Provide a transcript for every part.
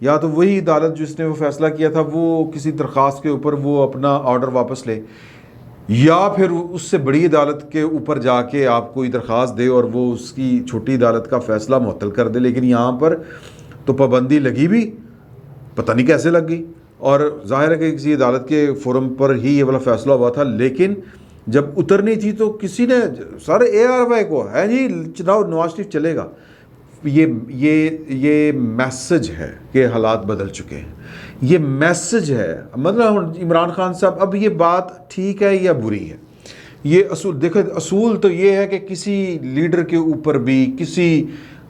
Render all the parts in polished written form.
یا تو وہی عدالت جس نے وہ فیصلہ کیا تھا وہ کسی درخواست کے اوپر وہ اپنا آرڈر واپس لے، یا پھر اس سے بڑی عدالت کے اوپر جا کے آپ کوئی درخواست دے اور وہ اس کی چھوٹی عدالت کا فیصلہ معطل کر دے. لیکن یہاں پر تو پابندی لگی بھی پتہ نہیں کیسے لگ گئی، اور ظاہر ہے کہ کسی عدالت کے فورم پر ہی یہ والا فیصلہ ہوا تھا. لیکن جب اترنی تھی تو کسی نے سارے ARY کو ہے جی چناؤ نواز شریف چلے گا. یہ میسج ہے کہ حالات بدل چکے ہیں، یہ میسج ہے. مطلب عمران خان صاحب اب یہ بات ٹھیک ہے یا بری ہے، یہ اصول دیکھیں، اصول تو یہ ہے کہ کسی لیڈر کے اوپر بھی، کسی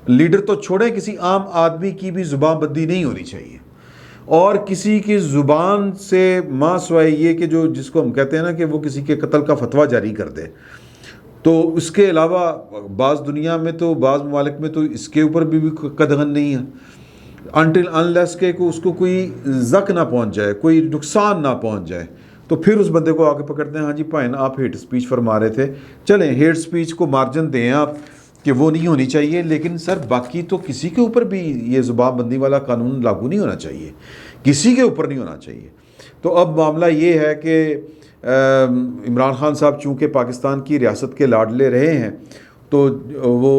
لیڈر تو چھوڑیں، کسی عام آدمی کی بھی زبان بندی نہیں ہونی چاہیے، اور کسی کی زبان سے ماں سوائے یہ کہ جو جس کو ہم کہتے ہیں نا کہ وہ کسی کے قتل کا فتویٰ جاری کر دے. تو اس کے علاوہ بعض دنیا میں تو بعض ممالک میں تو اس کے اوپر بھی قدغن نہیں ہے انٹل انلیس کہ اس کو کوئی زخم نہ پہنچ جائے، کوئی نقصان نہ پہنچ جائے، تو پھر اس بندے کو آ کے پکڑتے ہیں. ہاں جی بھائی آپ ہیٹ سپیچ فرما رہے تھے، چلیں ہیٹ سپیچ کو مارجن دیں آپ کہ وہ نہیں ہونی چاہیے، لیکن سر باقی تو کسی کے اوپر بھی یہ زبان بندی والا قانون لاگو نہیں ہونا چاہیے، کسی کے اوپر نہیں ہونا چاہیے. تو اب معاملہ یہ ہے کہ عمران خان صاحب چونکہ پاکستان کی ریاست کے لاڈلے رہے ہیں تو وہ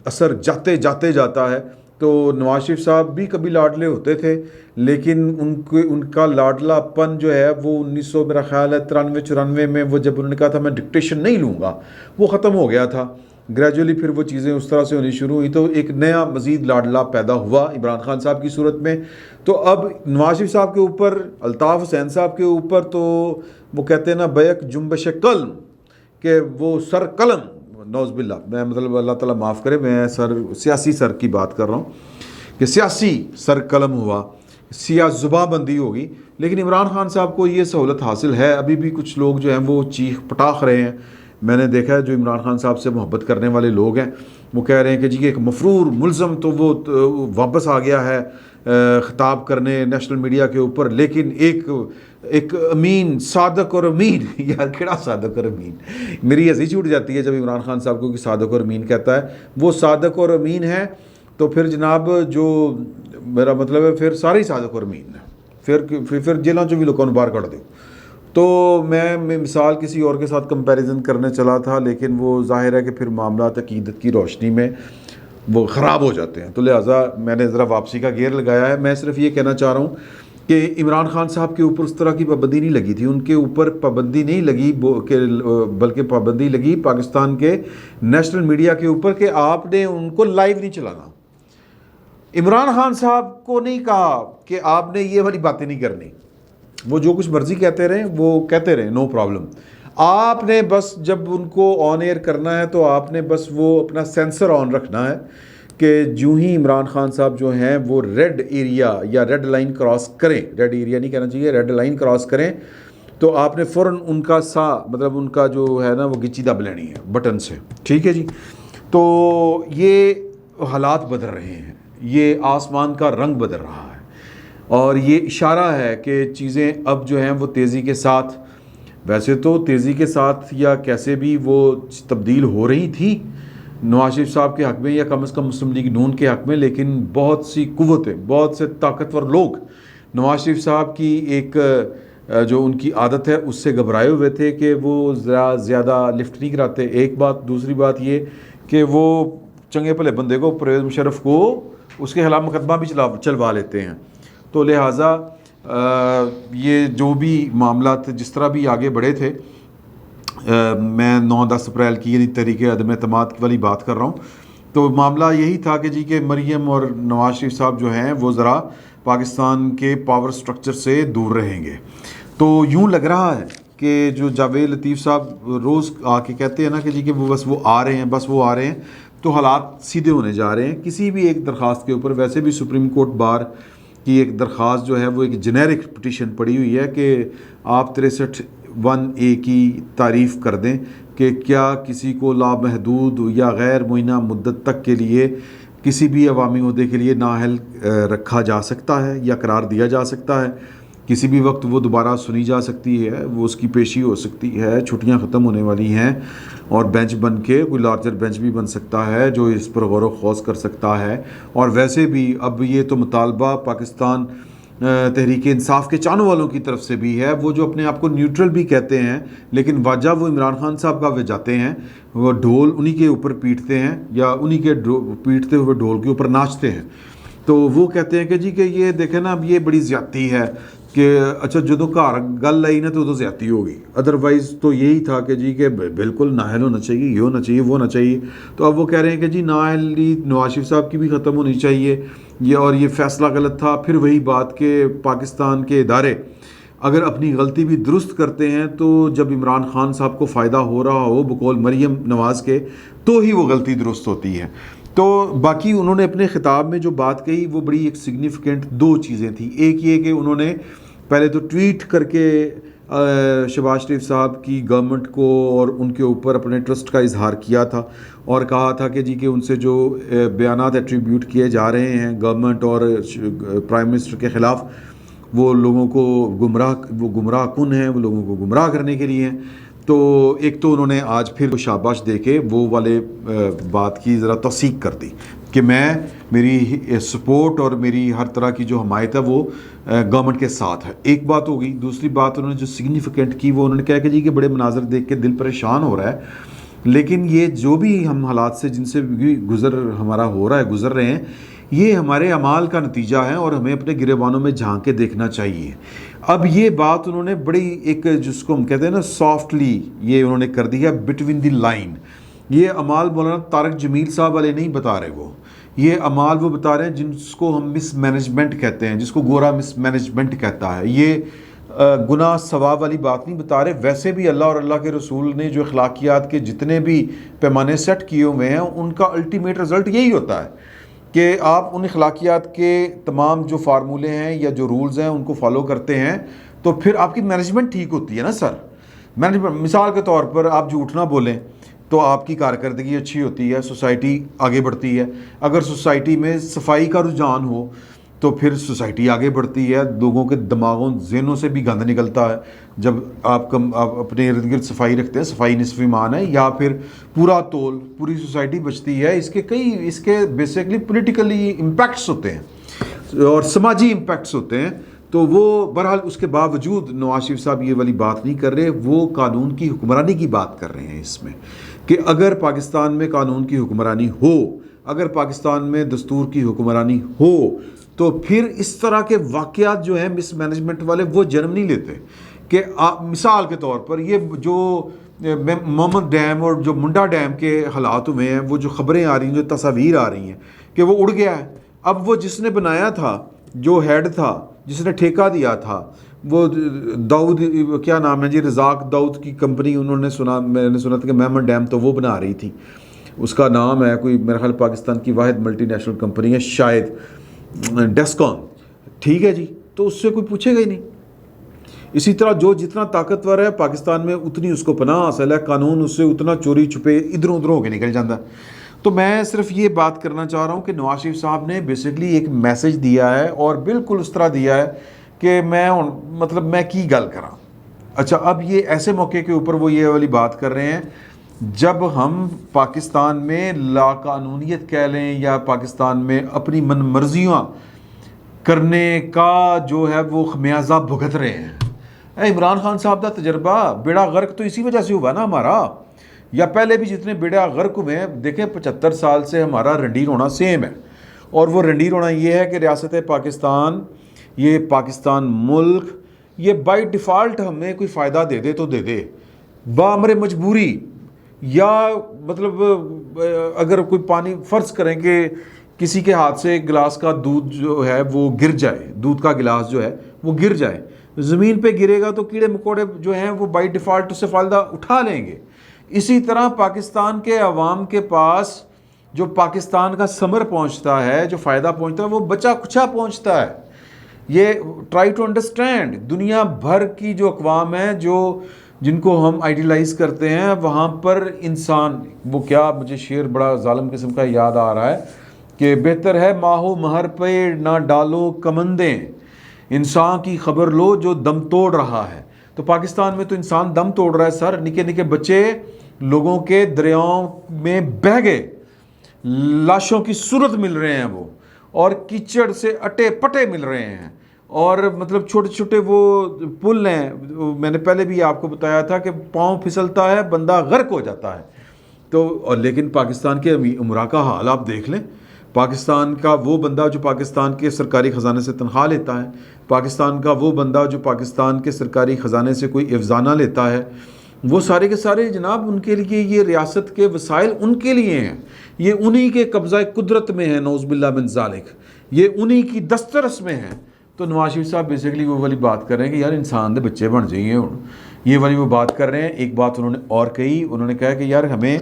اثر جاتے جاتا ہے. تو نواز شریف صاحب بھی کبھی لاڈلے ہوتے تھے، لیکن ان کا لاڈلا پن جو ہے وہ 1900 میرا خیال ہے 93-94 میں وہ جب انہوں نے کہا تھا میں ڈکٹیشن نہیں لوں گا، وہ ختم ہو گیا تھا. گریجولی پھر وہ چیزیں اس طرح سے ہونی شروع ہوئی، تو ایک نیا مزید لاڈلا پیدا ہوا عمران خان صاحب کی صورت میں. تو اب نواز شریف صاحب کے اوپر، الطاف حسین صاحب کے اوپر تو وہ کہتے ہیں نا بیک جنبش قلم، کہ وہ سر قلم، نعوذ باللہ، میں مطلب اللہ تعالیٰ معاف کرے، میں سیاسی سر کی بات کر رہا ہوں کہ سیاسی سر قلم ہوا، سیاہ زبان بندی ہوگی. لیکن عمران خان صاحب کو یہ سہولت حاصل ہے. ابھی بھی کچھ لوگ جو ہیں وہ چیخ پٹاخ رہے ہیں، میں نے دیکھا ہے جو عمران خان صاحب سے محبت کرنے والے لوگ ہیں وہ کہہ رہے ہیں کہ جی ایک مفرور ملزم تو وہ واپس آ گیا ہے خطاب کرنے نیشنل میڈیا کے اوپر، لیکن ایک امین، صادق اور امین، یار کیڑا صادق اور امین، میری ہنسی چھوٹ جاتی ہے جب عمران خان صاحب کو کہ صادق اور امین کہتا ہے. وہ صادق اور امین ہے تو پھر جناب جو میرا مطلب ہے پھر سارے صادق اور امین ہے، پھر جیلوں چ بھی لوگوں نے باہر کٹ دو. تو میں مثال کسی اور کے ساتھ کمپیریزن کرنے چلا تھا، لیکن وہ ظاہر ہے کہ پھر معاملات عقیدت کی روشنی میں وہ خراب ہو جاتے ہیں، تو لہٰذا میں نے ذرا واپسی کا گیئر لگایا ہے. میں صرف یہ کہنا چاہ رہا ہوں کہ عمران خان صاحب کے اوپر اس طرح کی پابندی نہیں لگی تھی، ان کے اوپر پابندی نہیں لگی بلکہ پابندی لگی پاکستان کے نیشنل میڈیا کے اوپر کہ آپ نے ان کو لائیو نہیں چلانا. عمران خان صاحب کو نہیں کہا کہ آپ نے یہ والی باتیں نہیں کرنی، وہ جو کچھ مرضی کہتے رہیں وہ کہتے رہیں، نو پرابلم. آپ نے بس جب ان کو آن ایئر کرنا ہے تو آپ نے بس وہ اپنا سینسر آن رکھنا ہے کہ جو ہی عمران خان صاحب جو ہیں وہ ریڈ ایریا یا ریڈ لائن کراس کریں، ریڈ ایریا نہیں کہنا چاہیے، ریڈ لائن کراس کریں، تو آپ نے فوراً ان کا مطلب ان کا جو ہے نا وہ گچی دب لینی ہے بٹن سے. ٹھیک ہے جی. تو یہ حالات بدل رہے ہیں، یہ آسمان کا رنگ بدل رہا ہے، اور یہ اشارہ ہے کہ چیزیں اب جو ہیں وہ تیزی کے ساتھ، ویسے تو تیزی کے ساتھ یا کیسے بھی وہ تبدیل ہو رہی تھی نواز شریف صاحب کے حق میں یا کم از کم مسلم لیگ نون کے حق میں، لیکن بہت سی قوتیں، بہت سے طاقتور لوگ نواز شریف صاحب کی ایک جو ان کی عادت ہے اس سے گھبرائے ہوئے تھے کہ وہ زیادہ لفٹ نہیں کراتے. ایک بات. دوسری بات یہ کہ وہ چنگے بھلے بندے کو، پرویز مشرف کو، اس کے خلاف مقدمہ بھی چلوا لیتے ہیں. تو لہٰذا یہ جو بھی معاملات جس طرح بھی آگے بڑھے تھے، میں 9-10 اپریل کی یعنی تحریک عدم اعتماد والی بات کر رہا ہوں، تو معاملہ یہی تھا کہ جی کہ مریم اور نواز شریف صاحب جو ہیں وہ ذرا پاکستان کے پاور سٹرکچر سے دور رہیں گے. تو یوں لگ رہا ہے کہ جو جاوید لطیف صاحب روز آ کے کہتے ہیں نا کہ جی کہ وہ آ رہے ہیں، تو حالات سیدھے ہونے جا رہے ہیں کسی بھی ایک درخواست کے اوپر. ویسے بھی سپریم کورٹ بار کی ایک درخواست جو ہے وہ ایک جنیرک پٹیشن پڑی ہوئی ہے کہ آپ 63(1)(a) کی تعریف کر دیں کہ کیا کسی کو لامحدود یا غیر معینہ مدت تک کے لیے کسی بھی عوامی عہدے کے لیے نااہل رکھا جا سکتا ہے یا قرار دیا جا سکتا ہے. کسی بھی وقت وہ دوبارہ سنی جا سکتی ہے، وہ اس کی پیشی ہو سکتی ہے، چھٹیاں ختم ہونے والی ہیں اور بینچ بن کے کوئی لارجر بینچ بھی بن سکتا ہے جو اس پر غور و خوض کر سکتا ہے۔ اور ویسے بھی اب یہ تو مطالبہ پاکستان تحریک انصاف کے چاہنے والوں کی طرف سے بھی ہے، وہ جو اپنے آپ کو نیوٹرل بھی کہتے ہیں لیکن واجہ وہ عمران خان صاحب کا بجاتے ہیں، وہ ڈھول انہی کے اوپر پیٹتے ہیں یا انہی کے پیٹتے ہوئے ڈھول کے اوپر ناچتے ہیں۔ تو وہ کہتے ہیں کہ جی کہ یہ دیکھیں نا اب یہ بڑی زیادتی ہے کہ اچھا جدو گھر گل آئی نا تو زیادتی ہوگی، ادروائز تو یہی تھا کہ جی کہ بالکل نااہل ہونا چاہیے، یہ ہونا چاہیے، وہ ہونا چاہیے۔ تو اب وہ کہہ رہے ہیں کہ جی نااہلی نواز شریف صاحب کی بھی ختم ہونی چاہیے، یہ اور یہ فیصلہ غلط تھا۔ پھر وہی بات کہ پاکستان کے ادارے اگر اپنی غلطی بھی درست کرتے ہیں تو جب عمران خان صاحب کو فائدہ ہو رہا ہو بقول مریم نواز کے تو ہی وہ غلطی درست ہوتی ہے۔ تو باقی انہوں نے اپنے خطاب میں جو بات کہی وہ بڑی ایک سگنیفیکنٹ دو چیزیں تھیں۔ ایک یہ کہ انہوں نے پہلے تو ٹویٹ کر کے شہباز شریف صاحب کی گورنمنٹ کو اور ان کے اوپر اپنے ٹرسٹ کا اظہار کیا تھا اور کہا تھا کہ جی کہ ان سے جو بیانات ایٹریبیوٹ کیے جا رہے ہیں گورنمنٹ اور پرائم منسٹر کے خلاف، وہ لوگوں کو گمراہ کن ہیں، وہ لوگوں کو گمراہ کرنے کے لیے ہیں۔ تو ایک تو انہوں نے آج پھر شاباش دے کے وہ والے بات کی ذرا توثیق کر دی کہ میری سپورٹ اور میری ہر طرح کی جو حمایت ہے وہ گورنمنٹ کے ساتھ ہے۔ ایک بات ہو گئی۔ دوسری بات انہوں نے جو سگنیفیکنٹ کی وہ انہوں نے کہا کہ جی کہ بڑے مناظر دیکھ کے دل پریشان ہو رہا ہے، لیکن یہ جو بھی ہم حالات سے جن سے بھی گزر رہے ہیں یہ ہمارے اعمال کا نتیجہ ہے اور ہمیں اپنے گریبانوں میں جھانک کے دیکھنا چاہیے۔ اب یہ بات انہوں نے بڑی ایک جس کو ہم کہتے ہیں نا سافٹلی یہ انہوں نے کر دیا بٹوین دی لائن۔ یہ اعمال مولانا طارق جمیل صاحب والے نہیں بتا رہے، یہ اعمال وہ بتا رہے ہیں جس کو ہم مس مینجمنٹ کہتے ہیں، جس کو گورا مس مینجمنٹ کہتا ہے۔ یہ گناہ ثواب والی بات نہیں بتا رہے۔ ویسے بھی اللہ اور اللہ کے رسول نے جو اخلاقیات کے جتنے بھی پیمانے سیٹ کیے ہوئے ہیں ان کا الٹیمیٹ رزلٹ یہی ہوتا ہے کہ آپ ان اخلاقیات کے تمام جو فارمولے ہیں یا جو رولز ہیں ان کو فالو کرتے ہیں تو پھر آپ کی مینجمنٹ ٹھیک ہوتی ہے نا سر۔ مینجمنٹ مثال کے طور پر آپ جھوٹ نہ بولیں تو آپ کی کارکردگی اچھی ہوتی ہے، سوسائٹی آگے بڑھتی ہے۔ اگر سوسائٹی میں صفائی کا رجحان ہو تو پھر سوسائٹی آگے بڑھتی ہے، لوگوں کے دماغوں ذہنوں سے بھی گند نکلتا ہے۔ جب آپ اپنے ارد گرد صفائی رکھتے ہیں، صفائی نصف ایمان ہے، یا پھر پورا تول پوری سوسائٹی بچتی ہے۔ اس کے بیسیکلی پولیٹیکلی امپیکٹس ہوتے ہیں اور سماجی امپیکٹس ہوتے ہیں۔ تو وہ بہرحال اس کے باوجود نواز شریف صاحب یہ والی بات نہیں کر رہے، وہ قانون کی حکمرانی کی بات کر رہے ہیں اس میں کہ اگر پاکستان میں قانون کی حکمرانی ہو، اگر پاکستان میں دستور کی حکمرانی ہو تو پھر اس طرح کے واقعات جو ہیں مس مینجمنٹ والے وہ جنم نہیں لیتے۔ کہ مثال کے طور پر یہ جو محمد ڈیم اور جو منڈا ڈیم کے حالات ہوئے ہیں، وہ جو خبریں آ رہی ہیں، جو تصاویر آ رہی ہیں کہ وہ اڑ گیا ہے۔ اب وہ جس نے بنایا تھا، جو ہیڈ تھا، جس نے ٹھیکہ دیا تھا، وہ داؤد کیا نام ہے جی، رزاق داؤد کی کمپنی، میں نے سنا تھا کہ محمد ڈیم تو وہ بنا رہی تھی، اس کا نام ہے کوئی میرے خیال پاکستان کی واحد ملٹی نیشنل کمپنی ہے شاید ڈیسکون، ٹھیک ہے جی، تو اس سے کوئی پوچھے گا ہی نہیں۔ اسی طرح جو جتنا طاقتور ہے پاکستان میں اتنی اس کو پناہ حاصل ہے، قانون اس سے اتنا چوری چھپے ادھر ادھر ہو کے نکل جاتا ہے۔ تو میں صرف یہ بات کرنا چاہ رہا ہوں کہ نواز شریف صاحب نے بیسیکلی ایک میسج دیا ہے اور بالکل اس طرح دیا ہے کہ میں کی گل کراں۔ اچھا اب یہ ایسے موقع کے اوپر وہ یہ والی بات کر رہے ہیں جب ہم پاکستان میں لا قانونیت کہہ لیں یا پاکستان میں اپنی من مرضیاں کرنے کا جو ہے وہ خمیازہ بھگت رہے ہیں۔ عمران خان صاحب کا تجربہ بیڑا غرق تو اسی وجہ سے ہوا نا ہمارا، یا پہلے بھی جتنے بیڑا غرق ہوئے ہیں، دیکھیں 75 سال سے ہمارا رنڈیر ہونا سیم ہے، اور وہ رنڈیر ہونا یہ ہے کہ ریاست پاکستان، یہ پاکستان ملک، یہ بائی ڈیفالٹ ہمیں کوئی فائدہ دے دے تو دے دے، بامر مجبوری، یا اگر کوئی پانی فرض کریں کہ کسی کے ہاتھ سے ایک گلاس کا دودھ جو ہے وہ گر جائے، دودھ کا گلاس جو ہے وہ گر جائے، زمین پہ گرے گا تو کیڑے مکوڑے جو ہیں وہ بائی ڈیفالٹ اس سے فائدہ اٹھا لیں گے۔ اسی طرح پاکستان کے عوام کے پاس جو پاکستان کا ثمر پہنچتا ہے، جو فائدہ پہنچتا ہے، وہ بچا کچھا پہنچتا ہے۔ یہ ٹرائی ٹو انڈرسٹینڈ، دنیا بھر کی جو اقوام ہیں جن کو ہم آئیڈیلائز کرتے ہیں، وہاں پر انسان وہ کیا، مجھے شعر بڑا ظالم قسم کا یاد آ رہا ہے کہ بہتر ہے ماہو مہر پہ نہ ڈالو کمندیں، انسان کی خبر لو جو دم توڑ رہا ہے. تو پاکستان میں تو انسان دم توڑ رہا ہے سر. نکے نکے بچے لوگوں کے دریاؤں میں بہہ گئے, لاشوں کی صورت مل رہے ہیں وہ, اور کیچڑ سے اٹے پٹے مل رہے ہیں, اور مطلب چھوٹے چھوٹے وہ پل ہیں, میں نے پہلے بھی آپ کو بتایا تھا کہ پاؤں پھسلتا ہے بندہ غرق ہو جاتا ہے. تو اور لیکن پاکستان کے امراء کا حال آپ دیکھ لیں. پاکستان کا وہ بندہ جو پاکستان کے سرکاری خزانے سے تنخواہ لیتا ہے, پاکستان کا وہ بندہ جو پاکستان کے سرکاری خزانے سے کوئی افزانہ لیتا ہے, وہ سارے کے سارے جناب ان کے لیے یہ ریاست کے وسائل ان کے لیے ہیں, یہ انہی کے قبضہ قدرت میں ہیں, نعوذ باللہ من ذالک, یہ انہی کی دسترس میں ہیں. تو نواز شریف صاحب بیسیکلی وہ والی بات کر رہے ہیں کہ یار انسان دے بچے بن جائیے, یہ والی وہ بات کر رہے ہیں. ایک بات انہوں نے اور کہی, انہوں نے کہا کہ یار ہمیں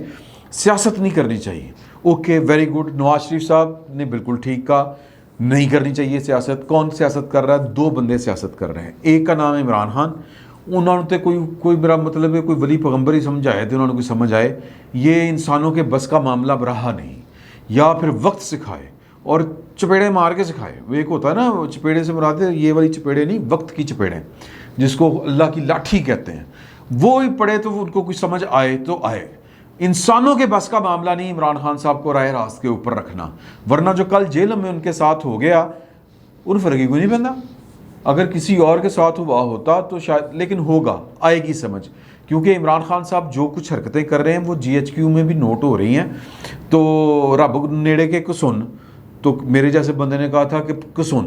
سیاست نہیں کرنی چاہیے. Okay very good, Nawaz Sharif صاحب نے بالکل ٹھیک کہا, نہیں کرنی چاہیے سیاست. کون سیاست کر رہا ہے؟ دو بندے سیاست کر رہے ہیں. ایک کا نام ہے عمران خان. انہوں نے کوئی میرا مطلب ہے کوئی ولی پیغمبر ہی سمجھائے تھے, انہوں نے کوئی سمجھ آئے یہ انسانوں کے بس کا معاملہ رہا نہیں, یا پھر وقت سکھائے اور چپیڑے مار کے سکھائے. وہ ایک ہوتا ہے نا چپیڑے سے مراد ہے یہ والی چپیڑے نہیں, وقت کی چپیڑے جس کو اللہ کی لاٹھی کہتے ہیں, وہ ہی پڑے تو ان کو کچھ سمجھ آئے تو آئے. انسانوں کے بس کا معاملہ نہیں عمران خان صاحب کو راہ راست کے اوپر رکھنا, ورنہ جو کل جیل میں ان کے ساتھ ہو گیا ان فرقی کو نہیں پہنتا. اگر کسی اور کے ساتھ ہوا ہوتا تو شاید, لیکن ہوگا, آئے گی سمجھ, کیونکہ عمران خان صاحب جو کچھ حرکتیں کر رہے ہیں وہ جی ایچ کیو میں بھی نوٹ ہو رہی ہیں. تو رب نیڑے کے کسن, تو میرے جیسے بندے نے کہا تھا کہ کسن,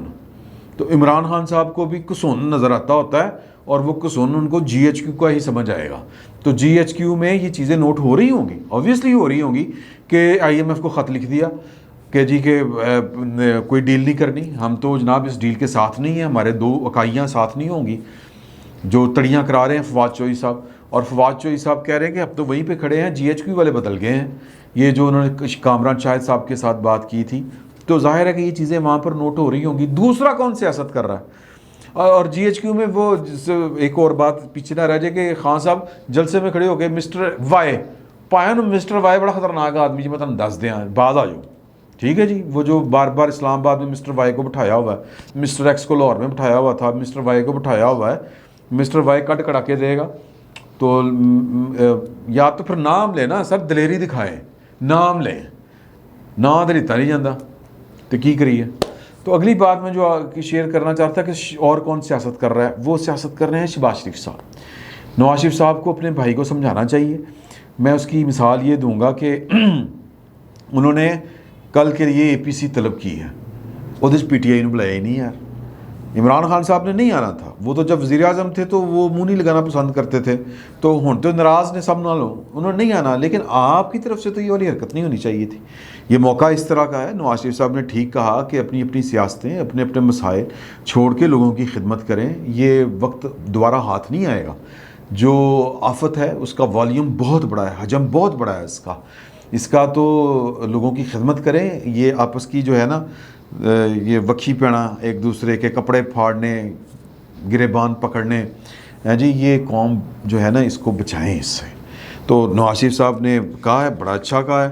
تو عمران خان صاحب کو بھی کسن نظر آتا ہوتا ہے, اور وہ کسن ان کو جی ایچ کیو کا ہی سمجھ آئے گا. تو جی ایچ کیو میں یہ چیزیں نوٹ ہو رہی ہوں گی, آبویسلی ہو رہی ہوں گی کہ آئی ایم ایف کو خط لکھ دیا کہ جی کہ کوئی ڈیل نہیں کرنی, ہم تو جناب اس ڈیل کے ساتھ نہیں ہیں, ہمارے دو اکائیاں ساتھ نہیں ہوں گی. جو تڑیاں کرا رہے ہیں فواد چوہی صاحب, اور فواد چوہی صاحب کہہ رہے ہیں کہ اب تو وہیں پہ کھڑے ہیں, جی ایچ کیو والے بدل گئے ہیں. یہ جو انہوں نے کامران شاہد صاحب کے ساتھ بات کی تھی, تو ظاہر ہے کہ یہ چیزیں وہاں پر نوٹ ہو رہی ہوں گی. دوسرا کون سیاست کر رہا ہے؟ اور جی ایچ کیو میں وہ ایک اور بات پیچھے نہ رہ جائے کہ خان صاحب جلسے میں کھڑے ہو گئے, مسٹر وائی پایا نا, مسٹر وائی بڑا خطرناک آدمی جی, میں تمہیں دس دیا بعد آ جاؤ, ٹھیک ہے جی. وہ جو بار بار اسلام آباد میں مسٹر وائی کو بٹھایا ہوا ہے, مسٹر ایکس کو لاہور میں بٹھایا ہوا تھا, مسٹر وائی کو بٹھایا ہوا ہے. مسٹر وائی کٹ کڑا کے دے گا, تو یا تو پھر نام لیں نا سر, دلیری دکھائیں, نام لیں, نام تو لیتا نہیں جاتا, تو کی کریے. تو اگلی بات میں جو شیئر کرنا چاہتا کہ اور کون سیاست کر رہا ہے, وہ سیاست کر رہے ہیں شہباز شریف صاحب. نواز شریف صاحب کو اپنے بھائی کو سمجھانا چاہیے. میں اس کی مثال یہ دوں گا کہ انہوں نے کل کے لیے اے پی سی طلب کی ہے, وہ پی ٹی آئی نے بلایا ہی نہیں یار. عمران خان صاحب نے نہیں آنا تھا, وہ تو جب وزیر اعظم تھے تو وہ منہ نہیں لگانا پسند کرتے تھے, تو ہوں تو ناراض نے سب نہ لو, انہوں نے نہیں آنا. لیکن آپ کی طرف سے تو یہ والی حرکت نہیں ہونی چاہیے تھی. یہ موقع اس طرح کا ہے. نواز شریف صاحب نے ٹھیک کہا کہ اپنی اپنی سیاستیں, اپنے اپنے مسائل چھوڑ کے لوگوں کی خدمت کریں. یہ وقت دوبارہ ہاتھ نہیں آئے گا. جو آفت ہے اس کا والیوم بہت بڑا ہے, حجم بہت بڑا ہے اس کا تو لوگوں کی خدمت کریں. یہ آپس کی جو ہے نا یہ وکھی پینا, ایک دوسرے کے کپڑے پھاڑنے, گریبان پکڑنے, جی یہ قوم جو ہے نا اس کو بچائیں اس سے. تو نواز شریف صاحب نے کہا ہے, بڑا اچھا کہا ہے.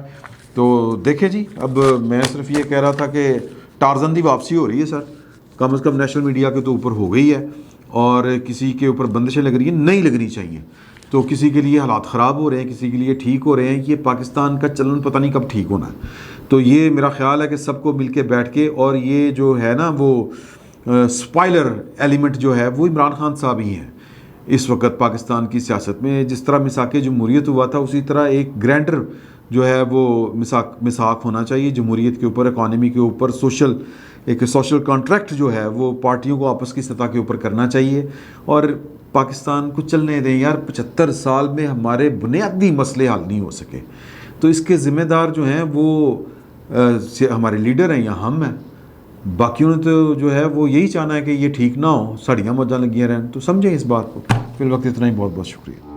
تو دیکھیں جی, اب میں صرف یہ کہہ رہا تھا کہ ٹارزن دی واپسی ہو رہی ہے سر, کم از کم نیشنل میڈیا کے تو اوپر ہو گئی ہے, اور کسی کے اوپر بندشیں لگ رہی ہیں, نہیں لگنی چاہیے. تو کسی کے لیے حالات خراب ہو رہے ہیں, کسی کے لیے ٹھیک ہو رہے ہیں. یہ پاکستان کا چلن پتہ نہیں کب ٹھیک ہونا ہے. تو یہ میرا خیال ہے کہ سب کو مل کے بیٹھ کے, اور یہ جو ہے نا وہ سپائلر ایلیمنٹ جو ہے وہ عمران خان صاحب ہی ہیں اس وقت پاکستان کی سیاست میں. جس طرح میثاق جمہوریت ہوا تھا, اسی طرح ایک گرینڈر جو ہے وہ میثاق ہونا چاہیے جمہوریت کے اوپر, اکانومی کے اوپر. ایک سوشل کانٹریکٹ جو ہے وہ پارٹیوں کو آپس کی سطح کے اوپر کرنا چاہیے, اور پاکستان کو چلنے دیں یار. 75 سال میں ہمارے بنیادی مسئلے حل نہیں ہو سکے, تو اس کے ذمہ دار جو ہیں وہ ہمارے لیڈر ہیں یا ہم ہیں. باقیوں نے تو جو ہے وہ یہی چاہنا ہے کہ یہ ٹھیک نہ ہو, ساڑیاں موجاں لگیاں رہیں. تو سمجھیں اس بات کو. فی الوقت اتنا ہی, بہت بہت شکریہ.